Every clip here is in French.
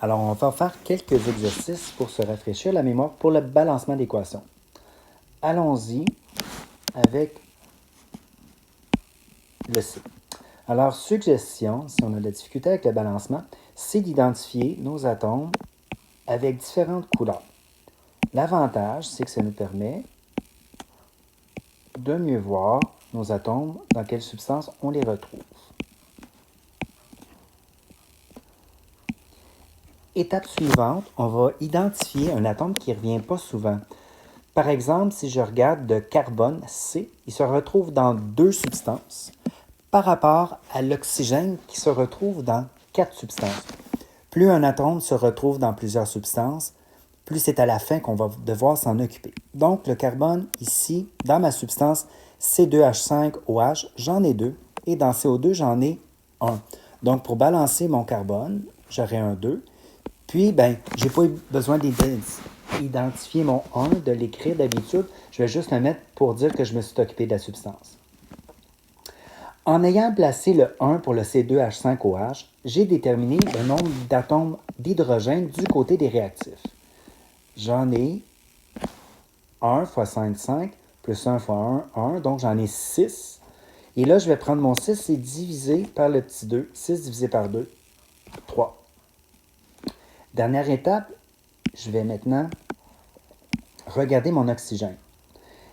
Alors, on va faire quelques exercices pour se rafraîchir la mémoire pour le balancement d'équations. Allons-y avec le C. Alors, suggestion, si on a de la difficulté avec le balancement, c'est d'identifier nos atomes avec différentes couleurs. L'avantage, c'est que ça nous permet de mieux voir nos atomes, dans quelle substance on les retrouve. Étape suivante, on va identifier un atome qui ne revient pas souvent. Par exemple, si je regarde le carbone C, il se retrouve dans 2 substances par rapport à l'oxygène qui se retrouve dans 4 substances. Plus un atome se retrouve dans plusieurs substances, plus c'est à la fin qu'on va devoir s'en occuper. Donc, le carbone, ici, dans ma substance C2H5OH, j'en ai 2, et dans CO2, j'en ai 1. Donc, pour balancer mon carbone, j'aurai un 2. Puis, je n'ai pas besoin d'identifier mon 1, de l'écrire d'habitude. Je vais juste le mettre pour dire que je me suis occupé de la substance. En ayant placé le 1 pour le C2H5OH, j'ai déterminé le nombre d'atomes d'hydrogène du côté des réactifs. J'en ai 1 fois 5, 5, plus 1 fois 1, 1, donc j'en ai 6. Et là, je vais prendre mon 6 et diviser par le petit 2. 6 divisé par 2, 3. Dernière étape, je vais maintenant regarder mon oxygène.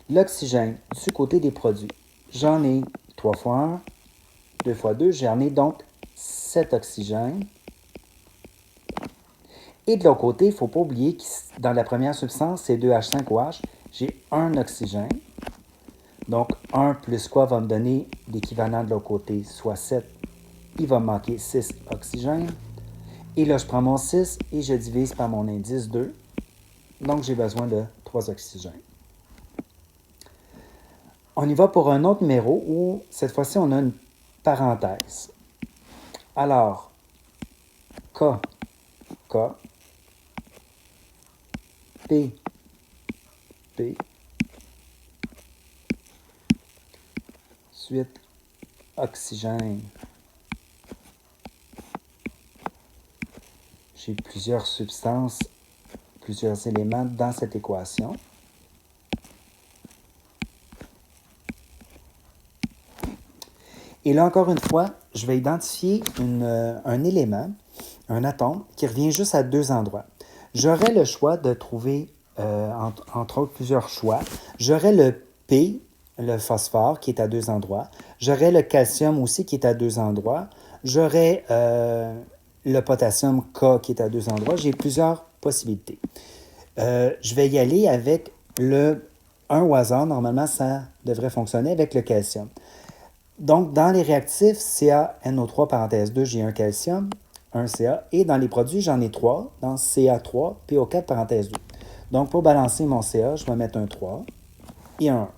L'oxygène, du côté des produits, j'en ai 3 fois 1, 2 fois 2, j'en ai donc 7 oxygènes. Et de l'autre côté, il ne faut pas oublier que dans la première substance, c'est 2H5OH, j'ai un oxygène. Donc, 1 plus quoi va me donner l'équivalent de l'autre côté, soit 7. Il va me manquer 6 oxygènes. Et là, je prends mon 6 et je divise par mon indice 2. Donc, j'ai besoin de 3 oxygènes. On y va pour un autre numéro où, cette fois-ci, on a une parenthèse. Alors, K, K, P, P, ensuite oxygène. J'ai plusieurs substances, plusieurs éléments dans cette équation. Et là, encore une fois, je vais identifier un élément, un atome, qui revient juste à 2 endroits. J'aurai le choix de trouver, entre autres, plusieurs choix. J'aurai le P, le phosphore, qui est à 2 endroits. J'aurai le calcium aussi, qui est à 2 endroits. J'aurai le potassium K, qui est à 2 endroits. J'ai plusieurs possibilités. Je vais y aller avec le 1 au hasard. Normalement, ça devrait fonctionner avec le calcium. Donc, dans les réactifs, CaNO3, parenthèse 2, j'ai un calcium, un Ca. Et dans les produits, j'en ai 3. Dans Ca3, PO4, parenthèse 2. Donc, pour balancer mon Ca, je vais mettre un 3 et un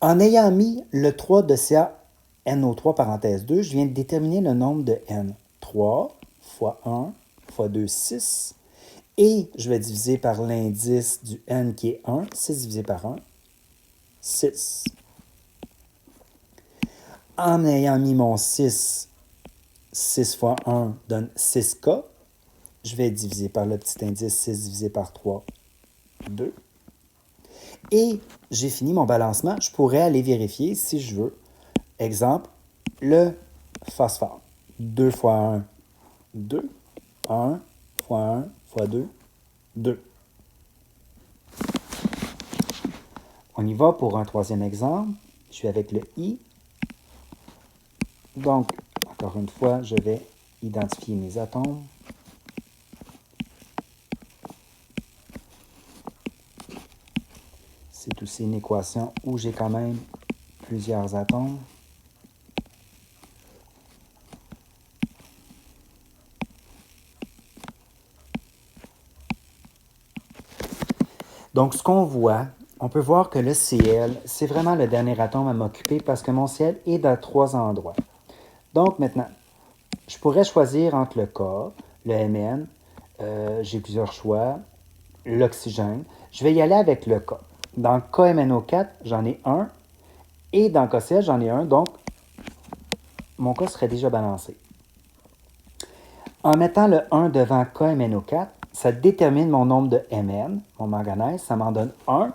1. En ayant mis le 3 de CaNO3, parenthèse 2, je viens de déterminer le nombre de N. 3 fois 1 fois 2, 6. Et je vais diviser par l'indice du N qui est 1. 6 divisé par 1, 6. En ayant mis mon 6, 6 fois 1 donne 6K. Je vais diviser par le petit indice 6 divisé par 3, 2. Et j'ai fini mon balancement. Je pourrais aller vérifier si je veux. Exemple, le phosphore. 2 fois 1, 2. 1 fois 1 fois 2, 2. On y va pour un troisième exemple. Je suis avec le I. Donc, encore une fois, je vais identifier mes atomes. C'est aussi une équation où j'ai quand même plusieurs atomes. Donc, ce qu'on voit, on peut voir que le Cl, c'est vraiment le dernier atome à m'occuper parce que mon Cl est à 3 endroits. Donc, maintenant, je pourrais choisir entre le K, le Mn, j'ai plusieurs choix, l'oxygène. Je vais y aller avec le K. Dans KMNO4, j'en ai un, et dans KCl, j'en ai un, donc mon K serait déjà balancé. En mettant le 1 devant KMNO4, ça détermine mon nombre de Mn, mon manganèse, ça m'en donne 1.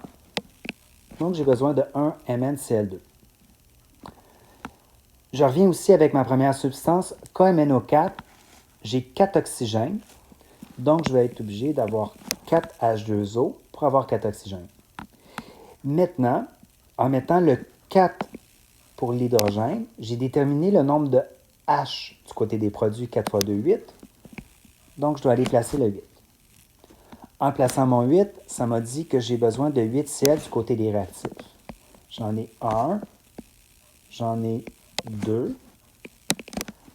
Donc, j'ai besoin de 1 MnCl2. Je reviens aussi avec ma première substance, KMNO4. J'ai 4 oxygènes. Donc, je vais être obligé d'avoir 4 H2O pour avoir 4 oxygènes. Maintenant, en mettant le 4 pour l'hydrogène, j'ai déterminé le nombre de H du côté des produits 4 x 2, 8. Donc, je dois aller placer le 8. En plaçant mon 8, ça m'a dit que j'ai besoin de 8 Cl du côté des réactifs. J'en ai 1, j'en ai 2.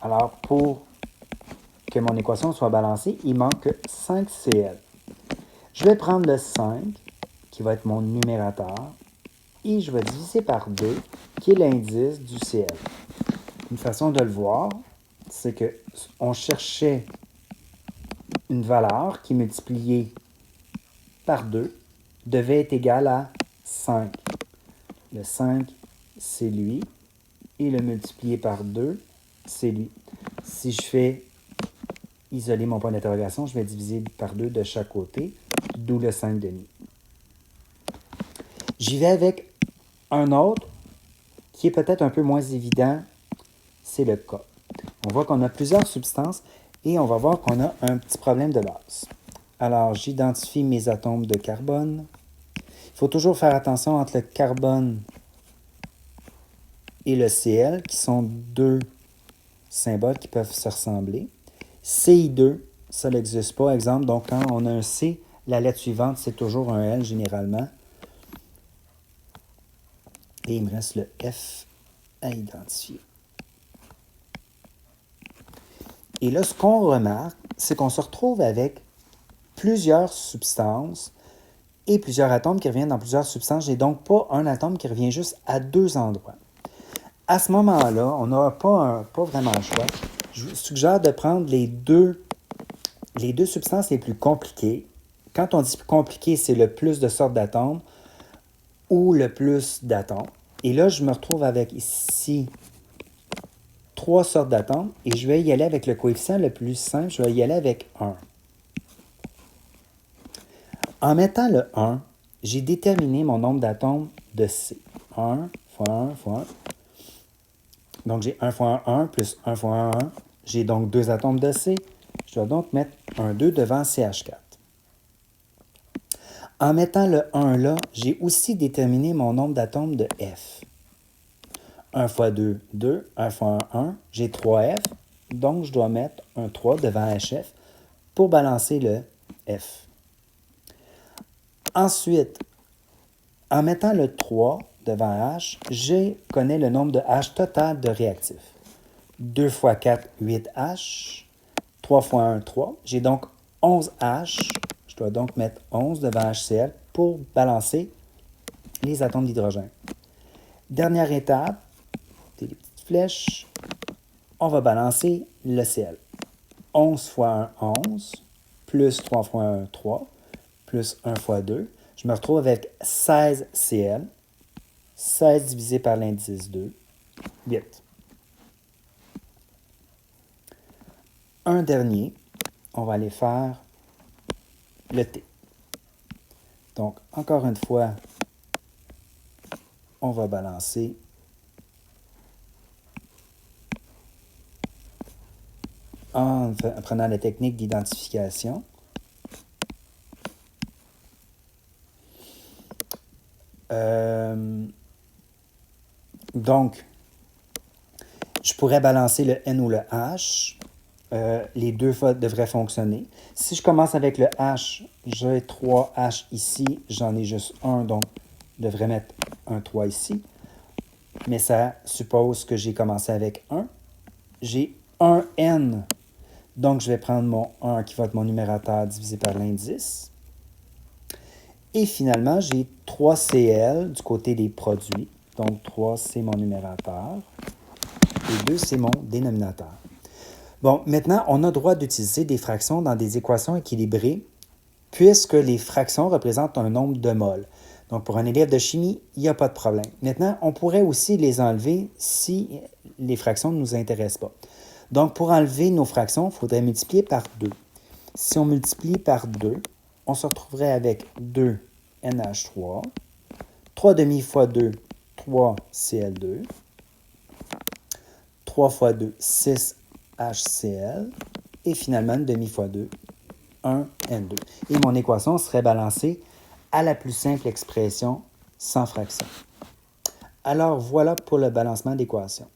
Alors, pour que mon équation soit balancée, il manque 5 Cl. Je vais prendre le 5, qui va être mon numérateur, et je vais diviser par 2, qui est l'indice du Cl. Une façon de le voir, c'est qu'on cherchait une valeur qui multipliée par 2 devait être égale à 5. Le 5, c'est lui, et le multiplié par 2, c'est lui. Si je fais isoler mon point d'interrogation, je vais diviser par 2 de chaque côté, d'où le 5,5. J'y vais avec un autre qui est peut-être un peu moins évident, c'est le K. On voit qu'on a plusieurs substances et on va voir qu'on a un petit problème de base. Alors, j'identifie mes atomes de carbone. Il faut toujours faire attention entre le carbone et le Cl, qui sont deux symboles qui peuvent se ressembler. CI2, ça n'existe pas. Exemple, donc quand on a un C, la lettre suivante, c'est toujours un L généralement. Et il me reste le F à identifier. Et là, ce qu'on remarque, c'est qu'on se retrouve avec plusieurs substances et plusieurs atomes qui reviennent dans plusieurs substances. J'ai donc pas un atome qui revient juste à deux endroits. À ce moment-là, on n'aura pas vraiment le choix. Je vous suggère de prendre les deux substances les plus compliquées. Quand on dit plus compliqué, c'est le plus de sortes d'atomes ou le plus d'atomes. Et là, je me retrouve avec ici 3 sortes d'atomes et je vais y aller avec le coefficient le plus simple, je vais y aller avec 1. En mettant le 1, j'ai déterminé mon nombre d'atomes de C. 1 fois 1 fois 1. Donc, j'ai 1 fois 1, 1 plus 1 fois 1, 1. J'ai donc 2 atomes de C. Je dois donc mettre un 2 devant CH4. En mettant le 1 là, j'ai aussi déterminé mon nombre d'atomes de F. 1 fois 2, 2. 1 fois 1, 1. J'ai 3 F. Donc, je dois mettre un 3 devant HF pour balancer le F. Ensuite, en mettant le 3 devant H, je connais le nombre de H total de réactifs. 2 fois 4, 8H. 3 fois 1, 3. J'ai donc 11 H. Je dois donc mettre 11 devant HCl pour balancer les atomes d'hydrogène. Dernière étape, les petites flèches, on va balancer le Cl. 11 fois 1, 11, plus 3 fois 1, 3, plus 1 fois 2. Je me retrouve avec 16 Cl. 16 divisé par l'indice 2, 8. Un dernier, on va aller faire le T. Donc, encore une fois, on va balancer en prenant la technique d'identification. Donc, je pourrais balancer le N ou le H. Les deux devraient fonctionner. Si je commence avec le H, j'ai 3 H ici, j'en ai juste un, donc je devrais mettre un 3 ici. Mais ça suppose que j'ai commencé avec 1. J'ai un N, donc je vais prendre mon 1 qui va être mon numérateur divisé par l'indice. Et finalement, j'ai 3 Cl du côté des produits. Donc 3, c'est mon numérateur. Et 2, c'est mon dénominateur. Bon, maintenant, on a droit d'utiliser des fractions dans des équations équilibrées puisque les fractions représentent un nombre de moles. Donc, pour un élève de chimie, il n'y a pas de problème. Maintenant, on pourrait aussi les enlever si les fractions ne nous intéressent pas. Donc, pour enlever nos fractions, il faudrait multiplier par 2. Si on multiplie par 2, on se retrouverait avec 2NH3, 3 demi fois 2, 3Cl2, 3 fois 2, 6HCl, et finalement, une demi fois 2, 1N2. Et mon équation serait balancée à la plus simple expression sans fraction. Alors, voilà pour le balancement d'équation.